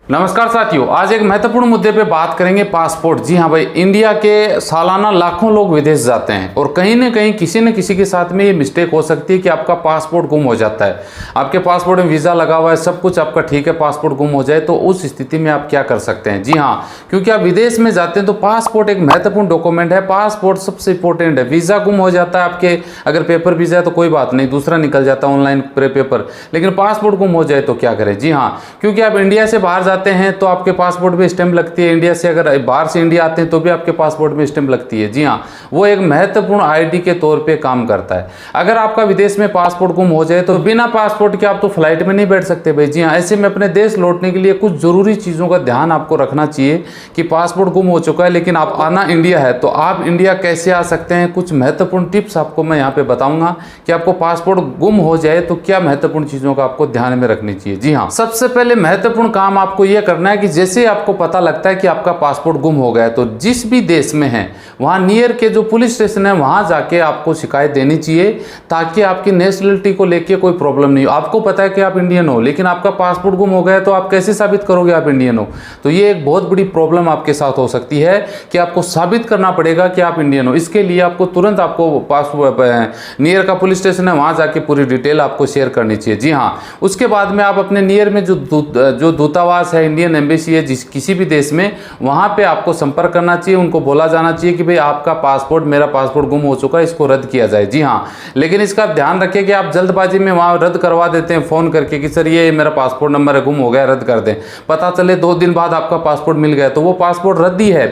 नमस्कार साथियों, आज एक महत्वपूर्ण मुद्दे पे बात करेंगे, पासपोर्ट। जी हाँ भाई, इंडिया के सालाना लाखों लोग विदेश जाते हैं और कहीं ना कहीं किसी न किसी के साथ में ये मिस्टेक हो सकती है कि आपका पासपोर्ट गुम हो जाता है। आपके पासपोर्ट में वीज़ा लगा हुआ है, सब कुछ आपका ठीक है, पासपोर्ट गुम हो जाए तो उस स्थिति में आप क्या कर सकते हैं। जी हाँ, क्योंकि आप विदेश में जाते हैं तो पासपोर्ट एक महत्वपूर्ण डॉक्यूमेंट है, पासपोर्ट सबसे इंपॉर्टेंट है। वीज़ा गुम हो जाता है आपके, अगर पेपर वीज़ा है तो कोई बात नहीं, दूसरा निकल जाता है ऑनलाइन पेपर, लेकिन पासपोर्ट गुम हो जाए तो क्या करें। जी हाँ, क्योंकि आप इंडिया से बाहर जाते हैं तो आपके पासपोर्ट में स्टैंप लगती है, इंडिया से अगर बाहर से इंडिया आते हैं तो भी आपके पासपोर्ट में स्टैंप लगती है। जी हाँ, वो एक महत्वपूर्ण आईडी के तौर पे काम करता है। अगर आपका विदेश में पासपोर्ट गुम हो जाए तो बिना पासपोर्ट के आप तो फ्लाइट में नहीं बैठ सकते भाई। जी हाँ, ऐसे में अपने देश लौटने के लिए कुछ जरूरी चीज़ों का ध्यान आपको रखना चाहिए कि पासपोर्ट गुम हो चुका है लेकिन आप आना इंडिया है तो आप इंडिया कैसे आ सकते हैं। कुछ महत्वपूर्ण टिप्स आपको मैं यहाँ पे बताऊंगा कि आपको पासपोर्ट गुम हो जाए तो क्या महत्वपूर्ण चीज़ों का आपको ध्यान में रखनी चाहिए। जी हाँ, सबसे पहले महत्वपूर्ण काम आपको यह करना है कि जैसे आपको पता लगता है कि आपका पासपोर्ट गुम हो गया तो जिस भी देश में है वहां नियर के जो पुलिस स्टेशन है वहां जाके आपको शिकायत देनी चाहिए, ताकि आपकी नेशनलिटी को लेके कोई प्रॉब्लम नहीं हो। आपको पता है कि आप इंडियन हो लेकिन आपका पासपोर्ट गुम हो गया तो आप कैसे साबित करोगे आप इंडियन हो। तो ये एक बहुत बड़ी प्रॉब्लम आपके साथ हो सकती है कि आपको साबित करना पड़ेगा कि आप इंडियन हो। इसके लिए आपको तुरंत आपको पासपोर्ट नियर का पुलिस स्टेशन है वहां जाके पूरी डिटेल आपको शेयर करनी चाहिए। जी हाँ, उसके बाद में आप अपने नियर में जो दूतावास है, इंडियन एम्बेसी है जिस किसी भी देश में, वहां पे आपको संपर्क करना चाहिए। उनको बोला जाना चाहिए कि भाई आपका पासपोर्ट, मेरा पासपोर्ट गुम हो चुका है, इसको रद्द किया जाए। जी हाँ, लेकिन इसका ध्यान रखिए कि आप जल्दबाजी में वहां रद्द करवा देते हैं फोन करके कि सर ये मेरा पासपोर्ट नंबर है, गुम हो गया, रद्द कर दें। पता चले 2 दिन बाद आपका पासपोर्ट मिल गया तो वो पासपोर्ट रद्द ही है।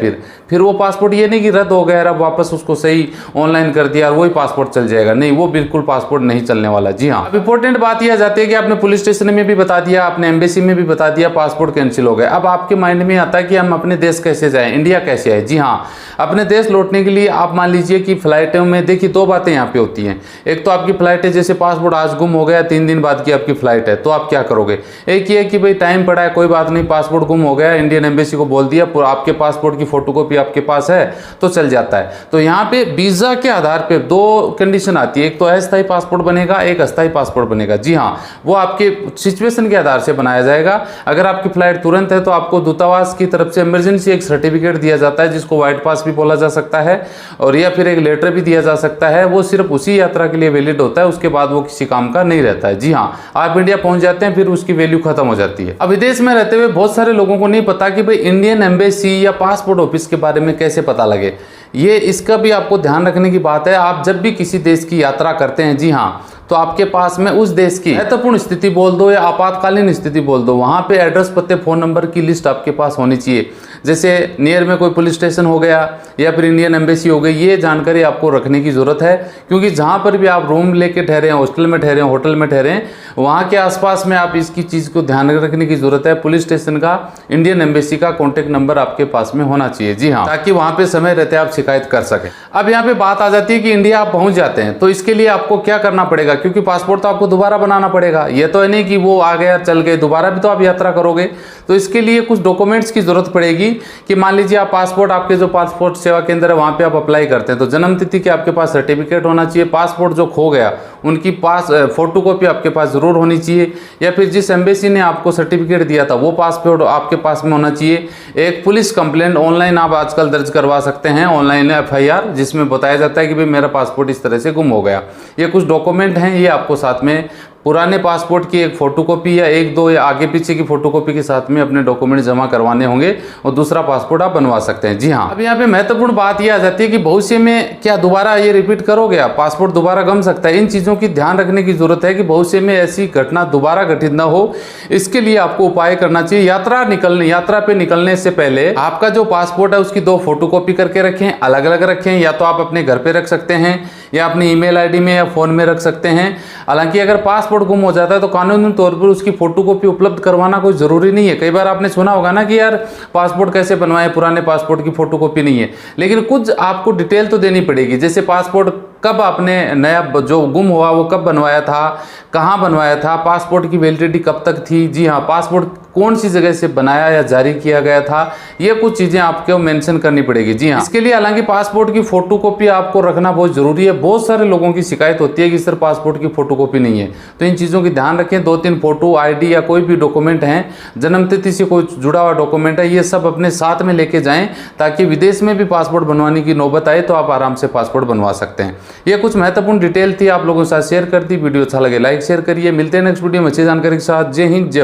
फिर वो पासपोर्ट ये नहीं कि रद्द हो गया, अब वापस उसको सही ऑनलाइन कर दिया और वही पासपोर्ट चल जाएगा, नहीं, वो बिल्कुल पासपोर्ट नहीं चलने वाला। जी हाँ, अब इंपॉर्टेंट बात यह आ जाती है कि आपने पुलिस स्टेशन में भी बता दिया, आपने एम्बेसी में भी बता दिया, पासपोर्ट कैंसिल हो गया। अब आपके माइंड में आता है कि हम अपने देश कैसे जाएं, इंडिया कैसे आए। जी हाँ, अपने देश लौटने के लिए आप मान लीजिए कि फ्लाइटों में देखिए 2 बातें यहाँ पे होती हैं। एक तो आपकी फ्लाइट है, जैसे पासपोर्ट आज गुम हो गया, 3 दिन बाद की आपकी फ्लाइट है, तो आप क्या करोगे। एक ये है कि भाई टाइम पड़ा है, कोई बात नहीं, पासपोर्ट गुम हो गया, इंडियन एम्बेसी को बोल दिया, आपके पासपोर्ट की फोटोकॉपी आपके पास है तो चल जाता है। तो यहाँ पे वीजा के आधार पे 2 कंडीशन आती है, एक तो अस्थायी पासपोर्ट बनेगा, एक अस्थायी पासपोर्ट बनेगा। जी हाँ, वो आपके सिचुएशन के आधार से बनाया जाएगा। अगर आपकी फ्लाइट तुरंत है तो आपको दूतावास की तरफ से इमरजेंसी एक सर्टिफिकेट दिया जाता है जिसको व्हाइट पास भी बोला जा सकता है, और या फिर एक लेटर भी दिया जा सकता है। वो सिर्फ उसी यात्रा के लिए वैलिड होता है, उसके बाद वो किसी काम का नहीं रहता है। जी हाँ, आप इंडिया पहुंच जाते हैं फिर उसकी वैल्यू खत्म हो जाती है। अब विदेश में रहते हुए बहुत सारे लोगों को नहीं पता कि भाई इंडियन एम्बेसी या पासपोर्ट ऑफिस के बारे में कैसे पता लगे। ये इसका भी आपको ध्यान रखने की बात है। आप जब भी किसी देश की यात्रा करते हैं, जी हाँ, तो आपके पास में उस देश की महत्वपूर्ण स्थिति बोल दो या आपातकालीन स्थिति बोल दो, वहां पे एड्रेस, पते, फोन नंबर की लिस्ट आपके पास होनी चाहिए। जैसे नियर में कोई पुलिस स्टेशन हो गया या फिर इंडियन एम्बेसी हो गई, ये जानकारी आपको रखने की जरूरत है, क्योंकि जहां पर भी आप रूम लेके ठहरे हैं, हॉस्टल में ठहरे हैं, होटल में ठहरे हैं, वहां के आसपास में आप इसकी चीज को ध्यान रखने की जरूरत है। पुलिस स्टेशन का, इंडियन एम्बेसी का कॉन्टेक्ट नंबर आपके पास में होना चाहिए। जी हाँ, ताकि वहां पे समय रहते आप शिकायत कर सके। अब यहाँ पे बात आ जाती है कि इंडिया आप पहुंच जाते हैं तो इसके लिए आपको क्या करना पड़ेगा, क्योंकि पासपोर्ट तो आपको दोबारा बनाना पड़ेगा। ये तो है नहीं कि वो आ गया चल गए, दोबारा भी तो आप यात्रा करोगे। तो इसके लिए कुछ डॉक्यूमेंट्स की जरूरत पड़ेगी कि मान लीजिए आप पासपोर्ट, आपके जो पासपोर्ट सेवा केंद्र है वहां पे आप अप्लाई करते हैं तो जन्म तिथि के आपके पास सर्टिफिकेट होना चाहिए। पासपोर्ट जो खो गया उनकी फोटोकॉपी आपके पास जरूर होनी चाहिए, या फिर जिस एम्बेसी ने आपको सर्टिफिकेट दिया था वो पासपोर्ट आपके पास में होना चाहिए। एक पुलिस कंप्लेंट ऑनलाइन आप आजकल दर्ज करवा सकते हैं, ऑनलाइन FIR, जिसमें बताया जाता है कि भाई मेरा पासपोर्ट इस तरह से गुम हो गया। ये कुछ डॉक्यूमेंट हैं, ये आपको साथ में पुराने पासपोर्ट की एक फोटोकॉपी या 1-2 या आगे पीछे की फोटोकॉपी के साथ में अपने डॉक्यूमेंट जमा करवाने होंगे और दूसरा पासपोर्ट आप बनवा सकते हैं। जी हाँ, अब यहाँ पे महत्वपूर्ण बात यह आ जाती है कि भविष्य में क्या दोबारा ये रिपीट करोगे आप, पासपोर्ट दोबारा गम सकता है। इन चीज़ों की ध्यान रखने की जरूरत है कि भविष्य में ऐसी घटना दोबारा घटित ना हो। इसके लिए आपको उपाय करना चाहिए। यात्रा पे निकलने से पहले आपका जो पासपोर्ट है उसकी 2 फोटोकॉपी करके रखें, अलग अलग रखें, या तो आप अपने घर पे रख सकते हैं या अपनी ईमेल आईडी में या फोन में रख सकते हैं। हालांकि अगर पासपोर्ट गुम हो जाता है तो कानूनी तौर पर उसकी फोटोकॉपी उपलब्ध करवाना कोई जरूरी नहीं है। कई बार आपने सुना होगा ना कि यार पासपोर्ट कैसे बनवाएं, पुराने पासपोर्ट की फोटोकॉपी नहीं है, लेकिन कुछ आपको डिटेल तो देनी पड़ेगी। जैसे पासपोर्ट कब आपने नया जो गुम हुआ वो कब बनवाया था, कहाँ बनवाया था, पासपोर्ट की वैलिडिटी कब तक थी, जी हाँ, पासपोर्ट कौन सी जगह से बनाया या जारी किया गया था, ये कुछ चीज़ें आपको मेंशन करनी पड़ेगी। जी हाँ, इसके लिए हालांकि पासपोर्ट की फोटोकॉपी आपको रखना बहुत ज़रूरी है। बहुत सारे लोगों की शिकायत होती है कि सर पासपोर्ट की फोटोकॉपी नहीं है, तो इन चीज़ों की ध्यान रखें। 2-3 फोटो, आईडी या कोई भी डॉक्यूमेंट हैं, जन्मतिथि से कोई जुड़ा हुआ डॉक्यूमेंट है, ये सब अपने साथ में लेके जाएं, ताकि विदेश में भी पासपोर्ट बनवाने की नौबत आए तो आप आराम से पासपोर्ट बनवा सकते हैं। ये कुछ महत्वपूर्ण डिटेल थी, आप लोगों के साथ शेयर कर दी। वीडियो अच्छा लगे लाइक शेयर करिए। मिलते हैं नेक्स्ट वीडियो में अच्छी जानकारी के साथ। जय हिंद, जय